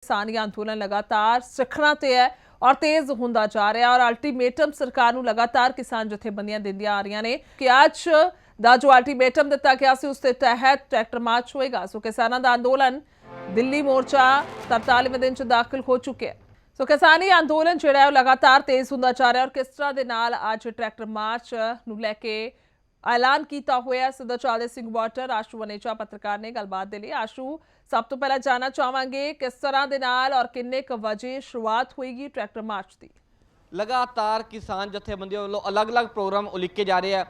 किसानी अंदोलन लगातार सिखਰਾਂ ਤੇ है और तेज ਹੁੰਦਾ ਜਾ ਰਿਹਾ और अल्टीमेटम सरकार ਨੂੰ लगातार किसान जथेबंदियां ਦਿੰਦੀਆਂ आ रही ने कि आज ਦਾ जो अल्टीमेटम ਦਿੱਤਾ ਗਿਆ ਸੀ ਉਸ ਦੇ ਤਹਿਤ ट्रैक्टर मार्च होएगा। सो किसानों का अंदोलन दिल्ली मोर्चा 43वें दिन च दाखिल हो चुके हैं। सो किसानी अंदोलन जिहड़ा है लगातार तेज ਹੁੰਦਾ जा रहा और किस तरह ਦੇ ਨਾਲ ਅੱਜ ट्रैक्टर मार्च ਨੂੰ ਲੈ के ऐलान किया हुआ सिद्धा चालदे सिंह वाटर आशू वनेचा पत्रकार ने गलबात दे लई। आशू, सब तो पहला जानना चाहांगे किस तरह दे नाल और किन्ने क वजे शुरुआत होएगी ट्रैक्टर मार्च की? लगातार किसान जथेबंदियों वालों अलग अलग प्रोग्राम उलीके जा रहे हैं।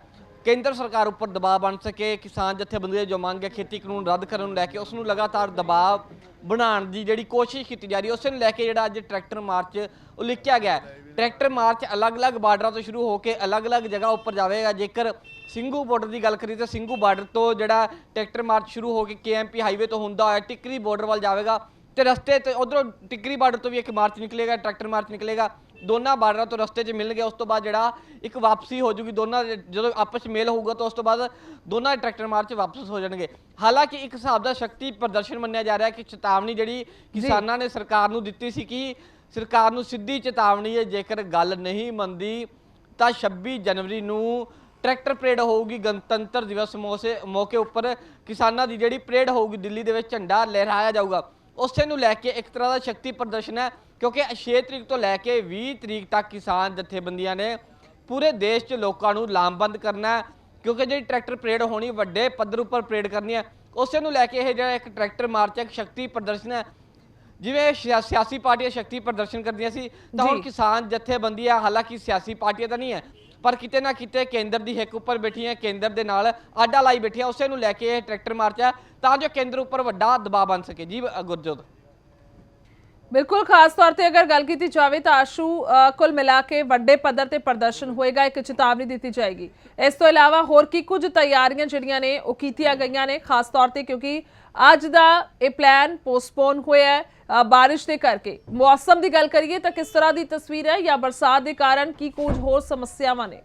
केंद्र सरकार उपर दबाव बन सके, किसान जथेबंदियों जो मांग है खेती कानून रद्द करने को लैके उसनूं लगातार दबाव बनाने की जिहड़ी कोशिश की जा रही है, उस नूं लैके जिहड़ा अज ट्रैक्टर मार्च उलीकिया गया है। ट्रैक्टर मार्च अलग अलग बार्डर तो शुरू होकर अलग अलग जगह उपर जाएगा। जेकर ਸਿੰਘੂ बॉर्डर की गल करिए तो ਸਿੰਘੂ बार्डर तो जिहड़ा ट्रैक्टर मार्च शुरू होकर KMP हाईवे तो होंदा होया टिकरी बॉर्डर वाल जाएगा तो रस्ते तो उधरों टिकरी बार्डर तो भी एक मार्च निकलेगा, ट्रैक्टर मार्च निकलेगा। दोनों बार्डर तो रस्ते च मिल गए, उस तो बाद जिहड़ा एक वापसी हो जूगी, दोनों जो आपस मेल होगा तो उस तो बाद दोनों ट्रैक्टर मार्च वापस हो जाएंगे। हालांकि एक हिसाब का शक्ति प्रदर्शन मन्निया जा रहा है कि चेतावनी जिहड़ी किसानां ने सरकार नूं दित्ती सी कि सरकार नूं सीधी चेतावनी है, जेकर गल नहीं मनदी तो 26 जनवरी नूं ट्रैक्टर परेड होगी। गणतंत्र दिवस मौके उपर किसानों की जिहड़ी परेड होगी दिल्ली दे विच झंडा लहराया जाऊगा। उसे नूं लैके एक तरह का शक्ति प्रदर्शन है, क्योंकि 6 तरीक तो लैके 20 तरीक तक किसान जथेबंदियां ने पूरे देश च लोगों को लामबंद करना है, क्योंकि जी ट्रैक्टर परेड होनी वड्डे पद्धर उपर परेड करनी है। उसे नूं लैके यह जिहड़ा एक ट्रैक्टर मार्च एक शक्ति प्रदर्शन है। जिवें सियासी पार्टियां शक्ति प्रदर्शन करदियां सी तां हुण किसान जथेबंदियां हालांकि सियासी पार्टियां तो नहीं है पर किते ना किते केंद्र की हिक उपर बैठियां, केंद्र के नाल आडा लाई बैठियां, उसे नूं लैके यह ट्रैक्टर मार्च है तां जो केंद्र उपर वड्डा दबाव बन सके। जी गुरजोत, बिल्कुल, खास तौर पर अगर गल की जाए तो आशू कुल मिला के वड्डे पद्धर ते प्रदर्शन होएगा, एक चेतावनी दी जाएगी। इस तो इलावा होर की कुछ तैयारियां जिहड़ियां ने वो कीतियां गईयां ने, खास तौर पर क्योंकि अज दा ये प्लान पोस्टपोन होया है बारिश के करके। मौसम की गल करिए तो किस तरह की तस्वीर है या बरसात के कारण की कुछ होर समस्यावां ने?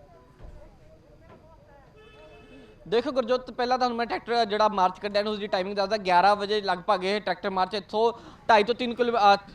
देखो गुरजोत, पहला तो मैं ट्रैक्टर जो मार्च कढ़िया उसकी टाइमिंग दसदा 11 बजे लगभग ये ट्रैक्टर मार्च इतों 2.5 तो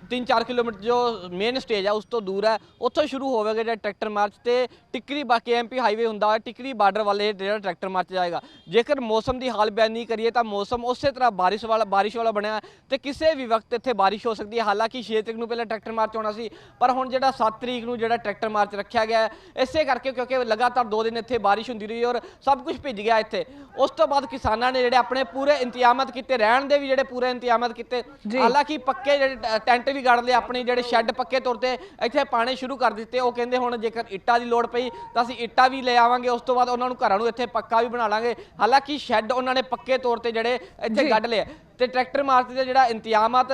3-4 किलोमीटर जो मेन स्टेज है उस तो दूर है, उत्थों शुरू होगा जो ट्रैक्टर मार्च तो टिकरी KMP हाईवे होंदा टिकरी बार्डर वाले जो ट्रैक्टर मार्च जाएगा। जेकर मौसम की हाल बयानी करिए तो मौसम उस तरह बारिश वाला बनया तो किसी भी वक्त इतने बारिश हो सकती है। हालांकि 6 तरीक को पहले ट्रैक्टर मार्च होना सी, पर हुण जो 7 तरीक को जो ट्रैक्टर मार्च रखा गया है इसे करके क्योंकि लगातार 2 दिन इतने बारिश होंदी रही और सब कुछ भिज गया इत्थे। उस तो बाद किसानों ने जिहड़े अपने पूरे इंतजामत किए, रहण दे भी जिहड़े पूरे इंतजामत किए। हालांकि पक्के जिहड़े टेंट भी गढ़ लए, अपने जिहड़े शैड पक्के तौर पर इत्थे पाने शुरू कर दिते। वो कहंदे हुण जेकर इट्टां की लोड़ पई तो असीं इट्टां भी ले आवांगे, उस तो बाद उन्होंने घरां नूं इत्थे पक्का भी बना लांगे। हालांकि शैड उन्होंने पक्के तौर पर जिहड़े इत्थे गढ़ लए ते ट्रैक्टर मार्च के जिहड़ा इंतजामत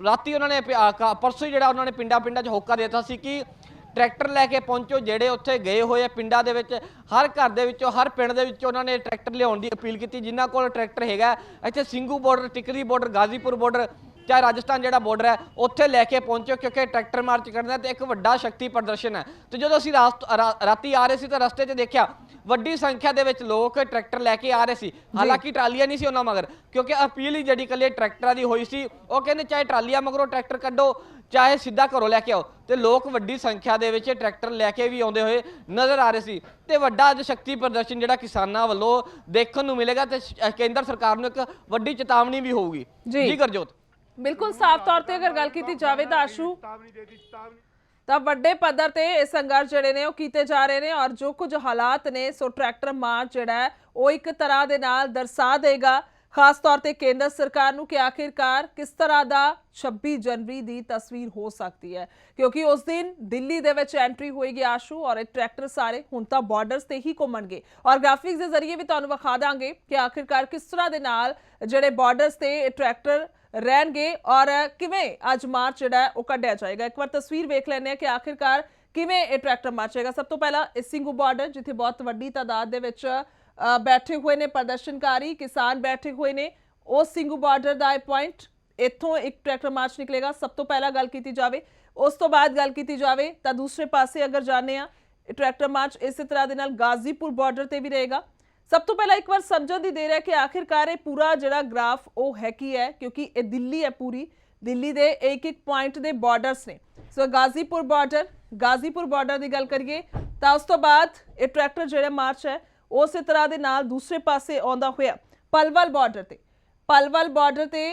राती उन्होंने परसों ही जिहड़ा उन्होंने पिंडां च होका देता सी कि ट्रैक्टर लैके पहुंचो। जेडे उत्थे गए हुए पिंडां दे विच हर घर दे विचों हर पिंड दे विचों उन्होंने ट्रैक्टर लियाउण दी अपील की। जिन्हां कोल ट्रैक्टर हैगा इत्थे ਸਿੰਘੂ बॉर्डर, टिकरी बॉर्डर, गाजीपुर बॉर्डर, चाहे राजस्थान जो बॉर्डर है उत्थे लैके पहुंचो, क्योंकि ट्रैक्टर मार्च करना तो एक वड्डा शक्ति प्रदर्शन है। तो जो असीं राती आ रहे थे तो रस्ते च देखा वड्डी संख्या के लोग ट्रैक्टर लैके आ रहे थे। हालांकि ट्रालियां नहीं सी उन्हां मगर, क्योंकि अपील ही जी कल ट्रैक्टर की हुई सी। वो कहते चाहे ट्रालियां मगरों ट्रैक्टर कड्डो चाहे सीधा घरों लैके आओ, तो लोग वड्डी संख्या के ट्रैक्टर लैके भी आते हुए नज़र आ रहे थे। तो वड्डा अज शक्ति प्रदर्शन जो किसानों वालों देखने को मिलेगा तो केंद्र सरकार को एक वड्डी चेतावनी भी होगी। जी गुरजोत, बिल्कुल साफ तौर पर अगर गल की जाए तो आशू तो वड्डे पद्धर ते संघर्ष जिहड़े ने कीते जा रहे हैं और जो कुछ हालात ने सो ट्रैक्टर मार्च जिहड़ा है वो एक तरह दे नाल दर्शा देगा खास तौर पर केंद्र सरकार नूं कि आखिरकार किस तरह का 26 जनवरी की तस्वीर हो सकती है, क्योंकि उस दिन दिल्ली दे विच एंट्री होएगी आशू और ये ट्रैक्टर सारे हुण तां बॉर्डर्स ते ही घुमणगे और ग्राफिक्स के जरिए भी तुहानूं विखा दांगे कि आखिरकार किस तरह दे नाल जिहड़े बॉर्डर्स ते ट्रैक्टर रहणगे और किवें अज मार्च जिहड़ा है वो कढिया जाएगा। एक बार तस्वीर वेख लैंदे कि आखिरकार किवें ये ट्रैक्टर मार्च जाएगा। सब तो पहला ਸਿੰਘੂ बॉर्डर जिथे बहुत वड्डी तादाद दे विच बैठे हुए ने प्रदर्शनकारी किसान बैठे हुए ने, उस ਸਿੰਘੂ बॉर्डर का पॉइंट इत्थों एक ट्रैक्टर मार्च निकलेगा। सब तो पहला गल की जाए, उस तो बाद गल की जाए तो दूसरे पासे अगर जाने ट्रैक्टर मार्च इस तरह के नाल गाजीपुर बॉर्डर पर भी रहेगा। सब तो पहला एक बार समझण दी देर है कि आखिरकार ये पूरा जिहड़ा ग्राफ वो है की है, क्योंकि ये दिल्ली है पूरी ਦਿੱਲੀ ਦੇ ਇੱਕ ਇੱਕ ਪੁਆਇੰਟ ਦੇ ਬਾਰਡਰਸ ਨੇ। ਸੋ ਗਾਜ਼ੀਪੁਰ ਬਾਰਡਰ ਦੀ ਗੱਲ ਕਰੀਏ ਤਾਂ ਉਸ ਤੋਂ ਬਾਅਦ ਇਹ ਟਰੈਕਟਰ ਜਿਹੜਾ ਮਾਰਚ ਹੈ ਉਸੇ ਤਰ੍ਹਾਂ ਦੇ ਨਾਲ ਦੂਸਰੇ ਪਾਸੇ ਆਉਂਦਾ ਹੋਇਆ ਪਲਵਲ ਬਾਰਡਰ ਤੇ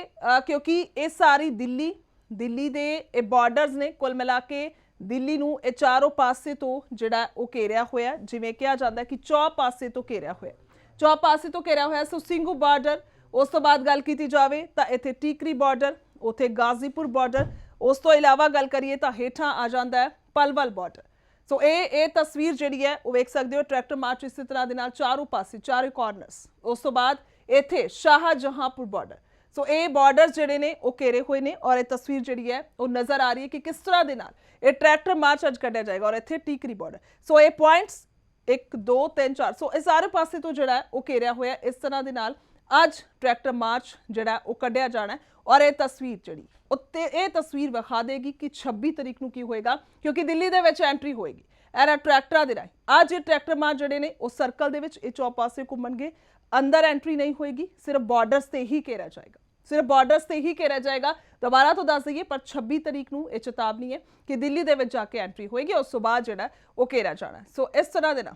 ਕਿਉਂਕਿ ਇਹ ਸਾਰੀ ਦਿੱਲੀ ਦੇ ਇਹ ਬਾਰਡਰਸ ਨੇ। ਕੁੱਲ ਮਿਲਾ ਕੇ ਦਿੱਲੀ ਨੂੰ ਇਹ ਚਾਰੋਂ ਪਾਸੇ ਤੋਂ ਜਿਹੜਾ ਉਹ ਘੇਰਿਆ ਹੋਇਆ, ਜਿਵੇਂ ਕਿਹਾ ਜਾਂਦਾ ਕਿ ਚੌ ਪਾਸੇ ਤੋਂ ਘੇਰਿਆ ਹੋਇਆ। ਸੋ ਸਿੰਘੂ ਬਾਰਡਰ, ਉਸ ਤੋਂ ਬਾਅਦ ਗੱਲ ਕੀਤੀ ਜਾਵੇ ਤਾਂ ਇੱਥੇ ਟੀਕਰੀ ਬਾਰਡਰ, ਉੱਥੇ ਗਾਜ਼ੀਪੁਰ ਬਾਰਡਰ, ਉਸ ਤੋਂ ਇਲਾਵਾ ਗੱਲ ਕਰੀਏ ਤਾਂ ਹੇਠਾਂ ਆ ਜਾਂਦਾ ਹੈ ਪਲਵਲ ਬਾਰਡਰ। ਸੋ ਇਹ ਤਸਵੀਰ ਜਿਹੜੀ ਹੈ ਉਹ ਵੇਖ ਸਕਦੇ ਹੋ। ਟਰੈਕਟਰ ਮਾਰਚ ਇਸੇ ਤਰ੍ਹਾਂ ਦੇ ਨਾਲ ਚਾਰੋਂ ਪਾਸੇ, ਚਾਰੇ ਕਾਰਨਰਸ। ਉਸ ਤੋਂ ਬਾਅਦ ਇੱਥੇ ਸ਼ਾਹਜਹਾਂਪੁਰ ਬਾਰਡਰ। ਸੋ ਇਹ ਬਾਰਡਰ ਜਿਹੜੇ ਨੇ ਉਹ ਘੇਰੇ ਹੋਏ ਨੇ ਔਰ ਇਹ ਤਸਵੀਰ ਜਿਹੜੀ ਹੈ ਉਹ ਨਜ਼ਰ ਆ ਰਹੀ ਹੈ ਕਿ ਕਿਸ ਤਰ੍ਹਾਂ ਦੇ ਨਾਲ ਇਹ ਟਰੈਕਟਰ ਮਾਰਚ ਅੱਜ ਕੱਢਿਆ ਜਾਏਗਾ। ਔਰ ਇੱਥੇ ਟੀਕਰੀ ਬਾਰਡਰ। ਸੋ ਇਹ ਪੁਆਇੰਟਸ 1 2 3 4, ਸੋ ਇਹ ਸਾਰੇ ਪਾਸੇ ਤੋਂ ਜਿਹੜਾ ਉਹ ਘੇਰਿਆ ਹੋਇਆ। ਇਸ ਤਰ੍ਹਾਂ ਦੇ ਨਾਲ ਅੱਜ ਟਰੈਕਟਰ ਮਾਰਚ ਜਿਹੜਾ ਉਹ ਕੱਢਿਆ ਜਾਣਾ ਔਰ ਇਹ ਤਸਵੀਰ ਜਿਹੜੀ ਉੱਤੇ ਇਹ ਤਸਵੀਰ ਵਿਖਾ ਦੇਗੀ ਕਿ 26 ਤਰੀਕ ਨੂੰ ਕੀ ਹੋਏਗਾ, ਕਿਉਂਕਿ ਦਿੱਲੀ ਦੇ ਵਿੱਚ ਐਂਟਰੀ ਹੋਏਗੀ ਇਹਨਾਂ ਟਰੈਕਟਰਾਂ ਦੇ ਰਾਹੀਂ। ਅੱਜ ਇਹ ਟਰੈਕਟਰ ਮਾਰਚ ਜਿਹੜੇ ਨੇ ਉਹ ਸਰਕਲ ਦੇ ਵਿੱਚ ਇਹ ਚੌ ਪਾਸੇ ਘੁੰਮਣਗੇ, ਅੰਦਰ ਐਂਟਰੀ ਨਹੀਂ ਹੋਏਗੀ, ਸਿਰਫ ਬਾਰਡਰਸ ਤੇ ਹੀ ਘੇਰਿਆ ਜਾਏਗਾ। ਦੁਬਾਰਾ ਤੋਂ ਦੱਸ ਦਈਏ, ਪਰ 26 ਤਰੀਕ ਨੂੰ ਇਹ ਚੇਤਾਵਨੀ ਹੈ ਕਿ ਦਿੱਲੀ ਦੇ ਵਿੱਚ ਜਾ ਕੇ ਐਂਟਰੀ ਹੋਏਗੀ, ਉਸ ਤੋਂ ਬਾਅਦ ਜਿਹੜਾ ਉਹ ਘੇਰਿਆ ਜਾਣਾ। ਸੋ ਇਸ ਤਰ੍ਹਾਂ ਦੇ ਨਾਲ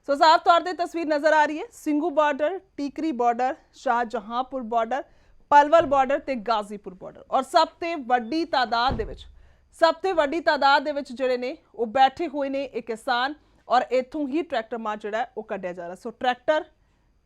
ਸੋ ਸਾਫ਼ ਤੌਰ ਤੇ ਤਸਵੀਰ ਨਜ਼ਰ ਆ ਰਹੀ ਹੈ। Singhu border, Tikri border, Shahjahanpur border, Palwal border ਤੇ ਗਾਜ਼ੀਪੁਰ ਬਾਰਡਰ। ਔਰ ਸਭ ਤੋਂ ਵੱਡੀ ਤਾਦਾਦ ਦੇ ਵਿੱਚ ਜਿਹੜੇ ਨੇ ਉਹ ਬੈਠੇ ਹੋਏ ਨੇ ਇਹ ਕਿਸਾਨ, ਔਰ ਇੱਥੋਂ ਹੀ ਟਰੈਕਟਰ ਮਾਰਚ ਜਿਹੜਾ ਉਹ ਕੱਢਿਆ ਜਾ ਰਿਹਾ। ਸੋ ਟਰੈਕਟਰ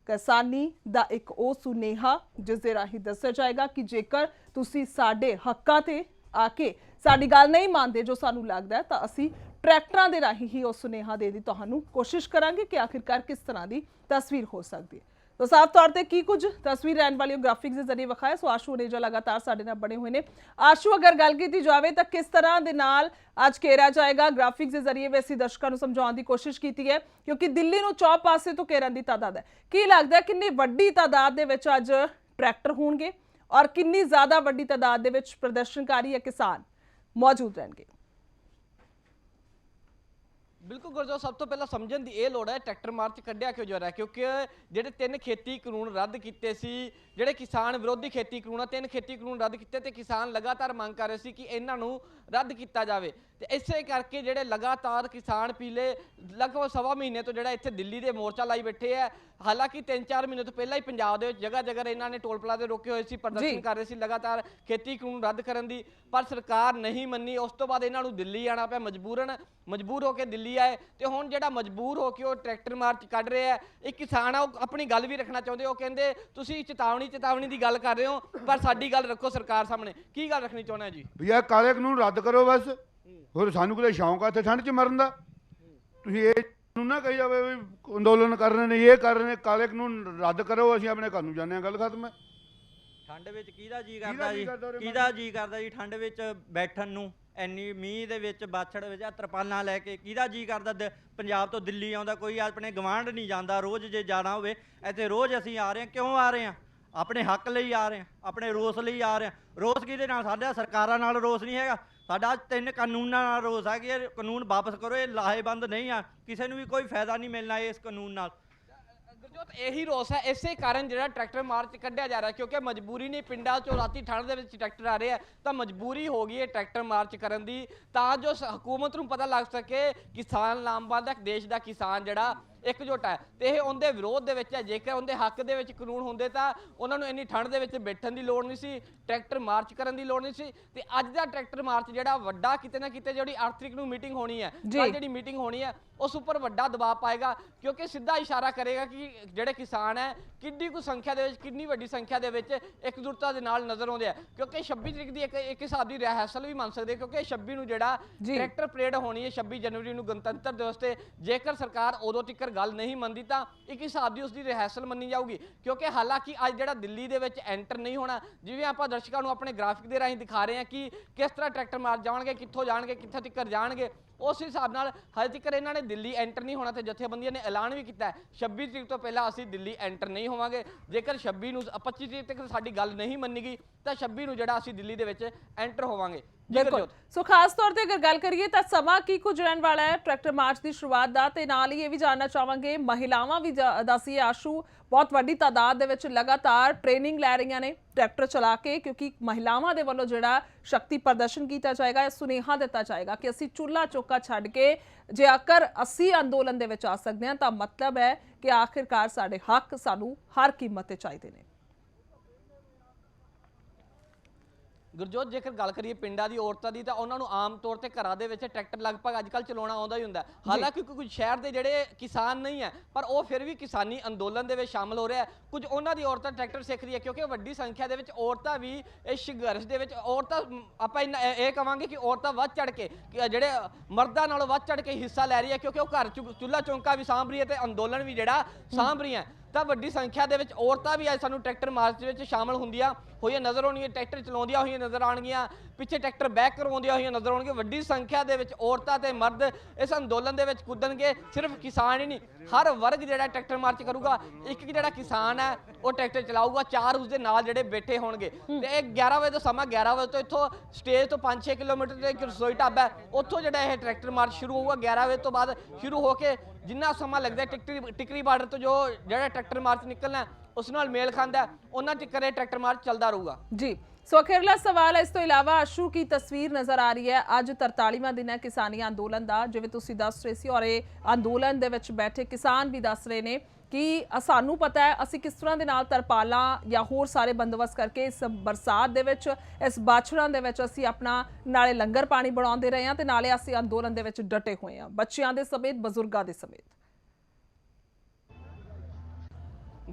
ਕਿਸਾਨੀ ਦਾ ਇੱਕ ਉਹ ਸੁਨੇਹਾ ਜਿਸ ਦੇ ਰਾਹੀਂ ਦੱਸਿਆ ਜਾਏਗਾ ਕਿ ਜੇਕਰ ਤੁਸੀਂ ਸਾਡੇ ਹੱਕਾਂ ਤੇ ਆ ਕੇ ਸਾਡੀ ਗੱਲ ਨਹੀਂ ਮੰਨਦੇ ਜੋ ਸਾਨੂੰ ਲੱਗਦਾ, ਤਾਂ ਅਸੀਂ ਟਰੈਕਟਰਾਂ ਦੇ ਰਾਹੀਂ ਹੀ ਉਹ ਸੁਨੇਹਾ ਦੇ ਦੀ ਤੁਹਾਨੂੰ ਕੋਸ਼ਿਸ਼ ਕਰਾਂਗੇ ਕਿ ਆਖਿਰਕਾਰ ਕਿਸ ਤਰ੍ਹਾਂ ਦੀ ਤਸਵੀਰ ਹੋ ਸਕਦੀ ਹੈ। तो साफ तौर पर की कुछ तस्वीर रहने वाली ग्राफिक्स के जरिए विखाया। सो आशू अनेजा लगातार साडे नाल बने हुए ने। आशू, अगर गल की जाए तो किस तरह दे नाल अज घेरा जाएगा? ग्राफिक्स के जरिए भी असीं दर्शकों को समझाउण दी कोशिश की है, क्योंकि दिल्ली नूं चौ पासे तो घेरन दी तादाद है। की लगता है कितनी वड्डी तादाद दे विच अज ट्रैक्टर होणगे और कितनी ज़्यादा वड्डी तादाद दे विच प्रदर्शनकारी या किसान मौजूद रहेंगे? बिल्कुल गुरजो, सब तो पहला समझने की यह लोड़ है ट्रैक्टर मार्च कढ़िया क्यों जा रहा है, क्योंकि ਜਿਹੜੇ 3 खेती कानून रद्द किए सी, ਜਿਹੜੇ किसान विरोधी खेती कानून 3 खेती कानून रद्द किए तो किसान लगातार मंग कर रहे सी कि इन्हां नूं रद्द किया जाए। तो इसे करके ਜਿਹੜੇ लगातार किसान पीले लगभग सवा महीने तो ਜਿਹੜਾ ਇੱਥੇ ਦਿੱਲੀ ਦੇ मोर्चा लाई बैठे है। हालांकि 3-4 महीने तो पहला ही पंजाब ਦੇ ਵਿੱਚ जगह ਇਹਨਾਂ ਨੇ टोल प्लाजे रोके हुए सी, प्रदर्शन कर रहे सी लगातार खेती कानून रद्द करन दी, पर सरकार नहीं मन्नी। उस तो बाद ਇਹਨਾਂ ਨੂੰ ਦਿੱਲੀ आना ਪਿਆ, मजबूर होकर दिल्ली आए। तो हुण ਜਿਹੜਾ मजबूर होकर वो ट्रैक्टर मार्च कढ़ रहे हैं। एक किसान आ अपनी गल भी रखना चाहते, वो कहते तुसीं चेतावनी की गल कर रहे हो, पर साडी गल रखो सरकार सामने। की गल रखनी चाहुंदे जी? भैया काले कानून रद्द करो बस, होर सानू कोई शौक है इत्थे ठंड च मरन दा। तुसीं ये कानून ना कही जावे भी अंदोलन कर रहे ने, ये कर रहे ने, काले कानून रद्द करो, असीं अपने घर नूं जाने, गल खत्म है। ठंड विच किहदा जी करदा जी ठंड विच बैठण नूं, ਇੰਨੀ ਮੀਂਹ ਦੇ ਵਿੱਚ ਬਾਛੜ ਵਿੱਚ ਤਰਪਾਲਾਂ ਲੈ ਕੇ ਕਿਹਦਾ ਜੀ ਕਰਦਾ ਪੰਜਾਬ ਤੋਂ ਦਿੱਲੀ ਆਉਂਦਾ? ਕੋਈ ਆਪਣੇ ਗਵਾਂਢ ਨਹੀਂ ਜਾਂਦਾ। ਰੋਜ਼ ਜੇ ਜਾਣਾ ਹੋਵੇ ਇੱਥੇ ਰੋਜ਼ ਅਸੀਂ ਆ ਰਹੇ ਹਾਂ। ਕਿਉਂ ਆ ਰਹੇ ਹਾਂ? ਆਪਣੇ ਹੱਕ ਲਈ ਆ ਰਹੇ ਹਾਂ, ਆਪਣੇ ਰੋਸ ਲਈ ਆ ਰਹੇ ਹਾਂ। ਰੋਸ ਕਿਹਦੇ ਨਾਲ? ਸਾਡਾ ਸਰਕਾਰਾਂ ਨਾਲ ਰੋਸ ਨਹੀਂ ਹੈਗਾ, ਸਾਡਾ 3 ਕਾਨੂੰਨਾਂ ਨਾਲ ਰੋਸ ਹੈ ਕਿ ਇਹ ਕਾਨੂੰਨ ਵਾਪਸ ਕਰੋ, ਇਹ ਲਾਹੇਬੰਦ ਨਹੀਂ ਆ, ਕਿਸੇ ਨੂੰ ਵੀ ਕੋਈ ਫਾਇਦਾ ਨਹੀਂ ਮਿਲਣਾ ਇਸ ਕਾਨੂੰਨ ਨਾਲ। यही रोस है, इसे कारण जो ट्रैक्टर मार्च कढ़िया जा रहा है, क्योंकि मजबूरी नहीं, पिंडा चो राती ठंड के ट्रैक्टर आ रहे हैं, तो मजबूरी हो गई है ट्रैक्टर मार्च करन दी, तां जो हुकूमत नूं पता लग सके किसान लामबंद है, देश का किसान जिहड़ा एकजुट है। तो यह उनके विरोध के है। जेकर उनके हक के कानून होंगे तो उन्होंने इन्नी ठंड के बैठन की लोड़ नहीं सी, ट्रैक्टर मार्च करने की लोड़ नहीं सी। तो अज का ट्रैक्टर मार्च जो वड्डा किते ना किते जी 8 तरीक नूं मीटिंग होनी है, जी मीटिंग होनी है, उस उपर वड्डा दबाव पाएगा, क्योंकि सीधा इशारा करेगा कि जिहड़े किसान है कितनी कुछ संख्या कितनी वड्डी संख्या के एकजुटता के नाल नज़र आउंदे है। क्योंकि 26 तरीक की एक हिसाब की रिहर्सल भी मान सकते, क्योंकि 26 नूं जिहड़ा ट्रैक्टर परेड होनी है 26 जनवरी नूं गणतंत्र दिवस ते, जेकर सरकार उदों तक गल नहीं मनती तो एक हिसाब की उसकी रिहर्सल मनी जाऊगी। क्योंकि हालांकि अज जिहड़ा दिल्ली दे विच एंटर नहीं होना, जिवें आपां दर्शकों को अपने ग्राफिक के राही दिखा रहे हैं कि किस तरह ट्रैक्टर मार जाएंगे, कित्थों जाएंगे, कित्थे तक जाएंगे, उस हिसाब नाल हजे तक इन्होंने दिल्ली एंटर नहीं होना। तो जथेबंदियों ने ऐलान भी किया है 26 तरीक तो पहला असीं दिल्ली एंटर नहीं होवांगे। जेकर 26 25 तरीक तक साडी गल नहीं मनी गई तो 26 नूं जिहड़ा असीं दिल्ली दे विच एंटर होवांगे। ਬਿਲਕੁਲ। ਸੋ ਖਾਸ ਤੌਰ ਤੇ ਅਗਰ ਗੱਲ ਕਰੀਏ ਤਾਂ ਸਮਾਂ ਕੀ ਕੁਝ ਰਹਿਣ ਵਾਲਾ ਹੈ ਟਰੈਕਟਰ ਮਾਰਚ ਦੀ ਸ਼ੁਰੂਆਤ ਦਾ, ਤੇ ਨਾਲ ਹੀ ਇਹ ਵੀ ਜਾਣਨਾ ਚਾਹਾਂਗੇ ਮਹਿਲਾਵਾਂ ਵੀ ਦੱਸੀਏ ਆਸ਼ੂ ਬਹੁਤ ਵੱਡੀ ਤਾਦਾਦ ਦੇ ਵਿੱਚ ਲਗਾਤਾਰ ਟ੍ਰੇਨਿੰਗ ਲੈ ਰਹੀਆਂ ਨੇ ਟਰੈਕਟਰ ਚਲਾ ਕੇ, ਕਿਉਂਕਿ ਮਹਿਲਾਵਾਂ ਦੇ ਵੱਲੋਂ ਜਿਹੜਾ ਸ਼ਕਤੀ ਪ੍ਰਦਰਸ਼ਨ ਕੀਤਾ ਜਾਏਗਾ, ਇਹ ਸੁਨੇਹਾ ਦਿੱਤਾ ਜਾਏਗਾ ਕਿ ਅਸੀਂ ਚੁੱਲ੍ਹਾ ਚੌਕਾ ਛੱਡ ਕੇ ਜੇਕਰ ਅਸੀਂ ਅੰਦੋਲਨ ਦੇ ਵਿੱਚ ਆ ਸਕਦੇ ਹਾਂ ਤਾਂ ਮਤਲਬ ਹੈ ਕਿ ਆਖਿਰਕਾਰ ਸਾਡੇ ਹੱਕ ਸਾਨੂੰ ਹਰ ਕੀਮਤ ਤੇ ਚਾਹੀਦੇ ਨੇ। ਗੁਰਜੋਤ, ਜੇਕਰ ਗੱਲ ਕਰੀਏ ਪਿੰਡਾਂ ਦੀ ਔਰਤਾਂ ਦੀ ਤਾਂ ਉਹਨਾਂ ਨੂੰ ਆਮ ਤੌਰ ਤੇ ਘਰਾਂ ਦੇ ਵਿੱਚ ਟਰੈਕਟਰ ਲਗਭਗ ਅੱਜ ਕੱਲ੍ਹ ਚਲਾਉਣਾ ਆਉਂਦਾ ਹੀ ਹੁੰਦਾ। ਹਾਲਾਂਕਿ ਕੁਝ ਸ਼ਹਿਰ ਦੇ ਜਿਹੜੇ ਕਿਸਾਨ ਨਹੀਂ ਹੈ ਪਰ ਉਹ ਫਿਰ ਵੀ ਕਿਸਾਨੀ ਅੰਦੋਲਨ ਦੇ ਵਿੱਚ ਸ਼ਾਮਲ ਹੋ ਰਿਹਾ। ਕੁਝ ਉਹਨਾਂ ਦੀ ਔਰਤਾਂ ਟਰੈਕਟਰ ਸਿੱਖ ਰਹੀ ਹੈ ਕਿਉਂਕਿ ਵੱਡੀ ਸੰਖਿਆ ਦੇ ਵਿੱਚ ਔਰਤਾਂ ਵੀ ਇਸ ਸੰਘਰਸ਼ ਦੇ ਵਿੱਚ ਆਪਾਂ ਇਹ ਕਹਾਂਗੇ ਕਿ ਔਰਤਾਂ ਵੱਧ ਚੜ ਕੇ ਜਿਹੜੇ ਮਰਦਾਂ ਨਾਲੋਂ ਵੱਧ ਚੜ ਕੇ ਹਿੱਸਾ ਲੈ ਰਹੀ ਹੈ ਕਿਉਂਕਿ ਉਹ ਘਰ ਚੁੱਲ੍ਹਾ ਚੌਂਕਾ ਵੀ ਸਾਂਭ ਰਹੀ ਹੈ ਤੇ ਅੰਦੋਲਨ ਵੀ ਜਿਹੜਾ ਸਾਂਭ ਰਹੀ ਹੈ। ਤਾਂ ਵੱਡੀ ਸੰਖਿਆ ਦੇ ਵਿੱਚ ਔਰਤਾਂ ਵੀ ਅੱਜ ਸਾਨੂੰ ਟਰੈਕਟਰ ਮਾਰਚ ਵਿੱਚ ਸ਼ਾਮਲ ਹੁੰਦੀਆਂ ਹੋਈਆਂ ਨਜ਼ਰ ਆਉਣਗੀਆਂ, ਟਰੈਕਟਰ ਚਲਾਉਂਦੀਆਂ ਹੋਈਆਂ ਨਜ਼ਰ ਆਉਣਗੀਆਂ, ਪਿੱਛੇ ਟਰੈਕਟਰ ਬੈਕ ਕਰਵਾਉਂਦੀਆਂ ਹੋਈਆਂ ਨਜ਼ਰ ਆਉਣਗੀਆਂ। ਵੱਡੀ ਸੰਖਿਆ ਦੇ ਵਿੱਚ ਔਰਤਾਂ ਤੇ ਮਰਦ ਇਸ ਅੰਦੋਲਨ ਦੇ ਵਿੱਚ ਕੁੱਦਣਗੇ। ਸਿਰਫ ਕਿਸਾਨ ਹੀ ਨਹੀਂ, ਹਰ ਵਰਗ ਜਿਹੜਾ ਟਰੈਕਟਰ ਮਾਰਚ ਕਰੂਗਾ। ਇੱਕ ਜਿਹੜਾ ਕਿਸਾਨ ਹੈ ਉਹ ਟਰੈਕਟਰ ਚਲਾਊਗਾ, 4 ਉਸਦੇ ਨਾਲ ਜਿਹੜੇ ਬੈਠੇ ਹੋਣਗੇ। ਤੇ ਇਹ 11 ਵਜੇ ਤੋਂ ਸਮਾਂ 11 ਵਜੇ ਤੋਂ ਇੱਥੋਂ ਸਟੇਜ ਤੋਂ 5-6 ਕਿਲੋਮੀਟਰ ਤੇ ਇੱਕ ਰਸੋਈ ਢਾਬਾ ਹੈ, ਉੱਥੋਂ ਜਿਹੜਾ ਇਹ ਟਰੈਕਟਰ ਮਾਰਚ ਸ਼ੁਰੂ ਹੋਊਗਾ। 11 ਵਜੇ ਤੋਂ ਬਾਅਦ ਸ਼ੁਰੂ ਹੋ ਕੇ ਜਿੰਨਾ ਸਮਾਂ ਲੱਗਦਾ ਟਿਕਰੀ ਬਾਰਡਰ ਤੋਂ ਜਿਹੜਾ ਟਰੈਕਟਰ ਮਾਰਚ ਨਿਕਲਣਾ ਉਸ ਨਾਲ ਮੇਲ ਖਾਂਦਾ ਉਹਨਾਂ ਤੱਕ ਇਹ ਟਰੈਕਟਰ ਮਾਰਚ ਚੱਲਦਾ ਰਹੂਗਾ। ਜੀ ਸੋ ਅਖੀਰਲਾ ਸਵਾਲ ਇਸ ਤੋਂ ਇਲਾਵਾ ਆਸ਼ੂ ਕੀ ਤਸਵੀਰ ਨਜ਼ਰ ਆ ਰਹੀ ਹੈ ਅੱਜ 43ਵਾਂ ਦਿਨ ਹੈ ਕਿਸਾਨੀ ਅੰਦੋਲਨ ਦਾ, ਜਿਵੇਂ ਤੁਸੀਂ ਦੱਸ ਰਹੇ ਸੀ, ਔਰ ਇਹ ਅੰਦੋਲਨ ਦੇ ਵਿੱਚ ਬੈਠੇ ਕਿਸਾਨ ਵੀ ਦੱਸ ਰਹੇ ਨੇ ਕਿ ਸਾਨੂੰ ਪਤਾ ਹੈ ਅਸੀਂ ਕਿਸ ਤਰ੍ਹਾਂ ਦੇ ਨਾਲ ਤਰਪਾਲਾਂ ਜਾਂ ਹੋਰ ਸਾਰੇ ਬੰਦੋਬਸਤ ਕਰਕੇ ਇਸ ਬਰਸਾਤ ਦੇ ਵਿੱਚ ਇਸ ਬਾਛੜਾਂ ਦੇ ਵਿੱਚ ਅਸੀਂ ਆਪਣਾ ਨਾਲੇ ਲੰਗਰ ਪਾਣੀ ਬਣਾਉਂਦੇ ਰਹੇ ਹਾਂ ਤੇ ਨਾਲੇ ਅਸੀਂ ਅੰਦੋਲਨ ਦੇ ਵਿੱਚ ਡਟੇ ਹੋਏ ਹਾਂ, ਬੱਚਿਆਂ ਦੇ ਸਮੇਤ ਬਜ਼ੁਰਗਾਂ ਦੇ ਸਮੇਤ।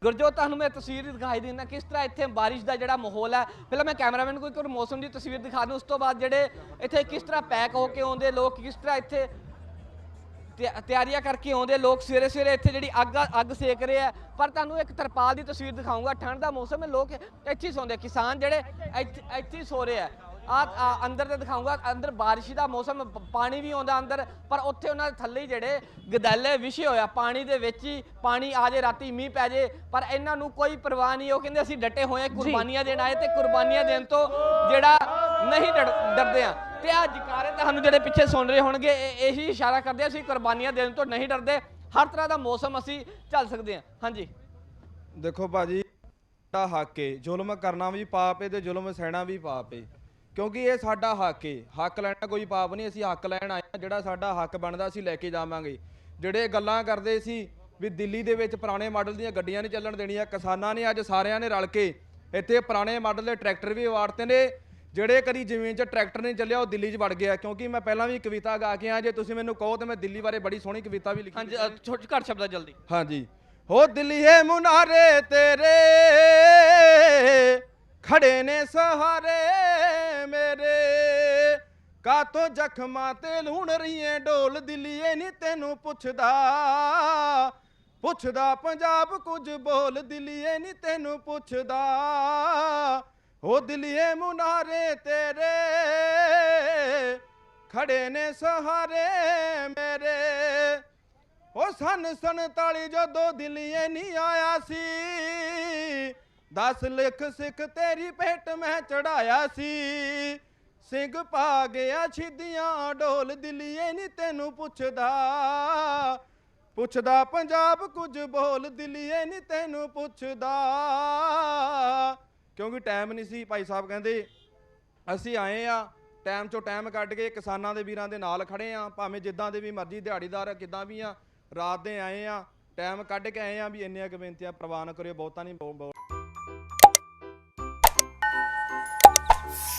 ਗੁਰਜੋਤ, ਤੁਹਾਨੂੰ ਮੈਂ ਤਸਵੀਰ ਦਿਖਾਈ ਦਿੰਦਾ ਕਿਸ ਤਰ੍ਹਾਂ ਇੱਥੇ ਬਾਰਿਸ਼ ਦਾ ਜਿਹੜਾ ਮਾਹੌਲ ਹੈ। ਪਹਿਲਾਂ ਮੈਂ ਕੈਮਰਾਮੈਨ ਨੂੰ ਇੱਕ ਮੌਸਮ ਦੀ ਤਸਵੀਰ ਦਿਖਾ ਦੂੰ, ਉਸ ਤੋਂ ਬਾਅਦ ਜਿਹੜੇ ਇੱਥੇ ਕਿਸ ਤਰ੍ਹਾਂ ਪੈਕ ਹੋ ਕੇ ਆਉਂਦੇ ਲੋਕ, ਕਿਸ ਤਰ੍ਹਾਂ ਇੱਥੇ ਤਿਆਰੀਆਂ ਕਰਕੇ ਆਉਂਦੇ ਲੋਕ, ਸਵੇਰੇ ਸਵੇਰੇ ਇੱਥੇ ਜਿਹੜੀ ਅੱਗ ਸੇਕ ਰਹੇ ਆ। ਪਰ ਤੁਹਾਨੂੰ ਇੱਕ ਤਰਪਾਲ ਦੀ ਤਸਵੀਰ ਦਿਖਾਊਂਗਾ, ਠੰਡ ਦਾ ਮੌਸਮ ਹੈ, ਲੋਕ ਇੱਥੇ ਹੀ ਸੌਂਦੇ, ਕਿਸਾਨ ਜਿਹੜੇ ਇੱਥੇ ਹੀ ਸੋ ਰਹੇ ਆ। ਅੰਦਰ ਤੇ ਦਿਖਾਊਂਗਾ, ਅੰਦਰ ਬਾਰਿਸ਼ ਦਾ ਮੌਸਮ, ਪਾਣੀ ਵੀ ਆਉਂਦਾ ਅੰਦਰ, ਪਰ ਉੱਥੇ ਉਹਨਾਂ ਦੇ ਥੱਲੇ ਜਿਹੜੇ ਗਦੈਲੇ ਵਿਛੇ ਹੋਇਆ ਪਾਣੀ ਦੇ ਵਿੱਚ ਹੀ, ਪਾਣੀ ਆ ਜੇ ਰਾਤੀ ਮੀਂਹ ਪੈ ਜੇ, ਪਰ ਇਹਨਾਂ ਨੂੰ ਕੋਈ ਪਰਵਾਹ ਨਹੀਂ। ਉਹ ਕਹਿੰਦੇ ਅਸੀਂ ਡਟੇ ਹੋਏ, ਕੁਰਬਾਨੀਆਂ ਦੇਣ ਆਏ ਤੇ ਕੁਰਬਾਨੀਆਂ ਦੇਣ ਤੋਂ ਜਿਹੜਾ ਨਹੀਂ ਡਰਦੇ ਆ। ਤੇ ਆ ਜਕਾਰੇ ਤੁਹਾਨੂੰ ਜਿਹੜੇ ਪਿੱਛੇ ਸੁਣ ਰਹੇ ਹੋਣਗੇ ਇਹੀ ਇਸ਼ਾਰਾ ਕਰਦੇ ਆ ਅਸੀਂ ਕੁਰਬਾਨੀਆਂ ਦੇਣ ਤੋਂ ਨਹੀਂ ਡਰਦੇ, ਹਰ ਤਰ੍ਹਾਂ ਦਾ ਮੌਸਮ ਅਸੀਂ ਝੱਲ ਸਕਦੇ ਹਾਂ। ਹਾਂਜੀ ਦੇਖੋ ਭਾਜੀ, ਸਾਡਾ ਹੱਕ ਏ, ਜ਼ੁਲਮ ਕਰਨਾ ਵੀ ਪਾਪ ਏ ਤੇ ਜ਼ੁਲਮ ਸਹਿਣਾ ਵੀ ਪਾਪ ਏ, ਕਿਉਂਕਿ ਇਹ ਸਾਡਾ ਹੱਕ ਏ। ਹੱਕ ਲੈਣਾ ਕੋਈ ਪਾਪ ਨਹੀਂ, ਅਸੀਂ ਹੱਕ ਲੈਣ ਆਏ ਹਾਂ। ਜਿਹੜਾ ਸਾਡਾ ਹੱਕ ਬਣਦਾ ਅਸੀਂ ਲੈ ਕੇ ਜਾਵਾਂਗੇ। ਜਿਹੜੇ ਗੱਲਾਂ ਕਰਦੇ ਸੀ ਵੀ ਦਿੱਲੀ ਦੇ ਵਿੱਚ ਪੁਰਾਣੇ ਮਾਡਲ ਦੀਆਂ ਗੱਡੀਆਂ ਨਹੀਂ ਚੱਲਣ ਦੇਣੀਆਂ, ਕਿਸਾਨਾਂ ਨੇ ਅੱਜ ਸਾਰਿਆਂ ਨੇ ਰਲ ਕੇ ਇੱਥੇ ਪੁਰਾਣੇ ਮਾਡਲ ਦੇ ਟਰੈਕਟਰ ਵੀ ਵਾੜਤੇ ਨੇ। ਜਿਹੜੇ ਕਦੀ ਜ਼ਮੀਨ 'ਚ ਟਰੈਕਟਰ ਨਹੀਂ ਚੱਲਿਆ ਉਹ ਦਿੱਲੀ 'ਚ ਵੜ ਗਿਆ, ਕਿਉਂਕਿ ਮੈਂ ਪਹਿਲਾਂ ਵੀ ਕਵਿਤਾ ਗਾ ਕੇ ਆ, ਜੇ ਤੁਸੀਂ ਮੈਨੂੰ ਕਹੋ ਤਾਂ ਮੈਂ ਦਿੱਲੀ ਬਾਰੇ ਬੜੀ ਸੋਹਣੀ ਕਵਿਤਾ ਵੀ ਲਿਖੀ। ਹਾਂਜੀ, ਘੱਟ ਸ਼ਬਦਾਂ ਜਲਦੀ। ਹਾਂਜੀ, ਹੋ ਦਿੱਲੀਏ ਮੁਨਾਰੇ ਤੇਰੇ ਖੜੇ ਨੇ ਸਹਾਰੇ ਮੇਰੇ, ਕਾਤੋਂ ਜ਼ਖਮਾਂ ਤੇ ਲੂਣ ਰਹੀਏ ਢੋਲ, ਦਿੱਲੀਏ ਨੀ ਤੈਨੂੰ ਪੁੱਛਦਾ ਪੰਜਾਬ ਕੁਝ ਬੋਲ, ਦਿੱਲੀਏ ਨੀ ਤੈਨੂੰ ਪੁੱਛਦਾ। ਹੋ ਦਿੱਲੀਏ ਮੁਨਾਰੇ ਤੇਰੇ ਖੜੇ ਨੇ ਸਹਾਰੇ ਮੇਰੇ, ਉਹ ਸਨ 47 ਜਦੋਂ ਦਿੱਲੀਏ ਨਹੀਂ ਆਇਆ ਸੀ, 10 ਲੱਖ ਸਿੱਖ ਤੇਰੀ ਭੇਟ ਮੈਂ ਚੜਾਇਆ ਸੀ, ਸਿੰਘ ਪਾ ਗਿਆ ਸ਼ਹੀਦੀਆਂ ਢੋਲ, ਦਿੱਲੀਏ ਨਹੀਂ ਤੈਨੂੰ ਪੁੱਛਦਾ ਪੰਜਾਬ ਕੁਝ ਬੋਲ, ਦਿੱਲੀਏ ਨਹੀਂ ਤੈਨੂੰ ਪੁੱਛਦਾ। ਕਿਉਂਕਿ ਟਾਈਮ ਨਹੀਂ ਸੀ, ਭਾਈ ਸਾਹਿਬ ਕਹਿੰਦੇ ਅਸੀਂ ਆਏ ਆ ਟਾਈਮ ਚੋਂ ਟਾਈਮ ਕੱਢ ਕੇ ਕਿਸਾਨਾਂ ਦੇ ਵੀਰਾਂ ਦੇ ਨਾਲ ਖੜੇ ਆ, ਭਾਵੇਂ ਜਿੱਦਾਂ ਦੇ ਵੀ ਮਰਜ਼ੀ ਦਿਹਾੜੀਦਾਰ ਕਿੱਦਾਂ ਵੀ ਆ, ਰਾਤ ਦੇ ਆਏ ਆ, ਟਾਈਮ ਕੱਢ ਕੇ ਆਏ ਆ ਵੀ ਇੰਨੀਆਂ ਕੁ ਬੇਨਤੀਆਂ ਪ੍ਰਵਾਨ ਕਰਿਓ, ਬਹੁਤਾ ਨਹੀਂ।